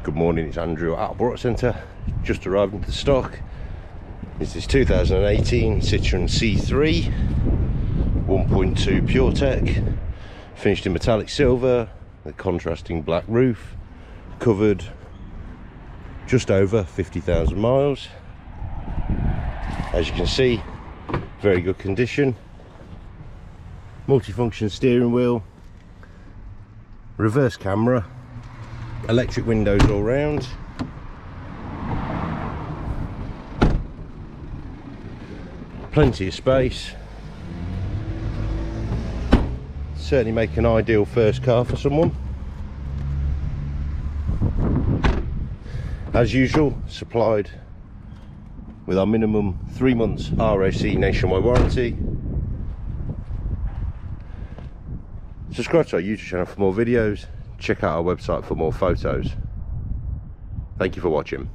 Good morning, it's Andrew at Attleborough Centre. Just arrived into the stock. This is 2018 Citroen C3 1.2 PureTech, finished in metallic silver, the contrasting black roof, covered just over 50,000 miles. As you can see, very good condition. Multifunction steering wheel, reverse camera, electric windows all round, plenty of space. Certainly make an ideal first car for someone. As usual, supplied with our minimum 3 months RAC nationwide warranty. Subscribe to our YouTube channel for more videos. Check out our website for more photos. Thank you for watching.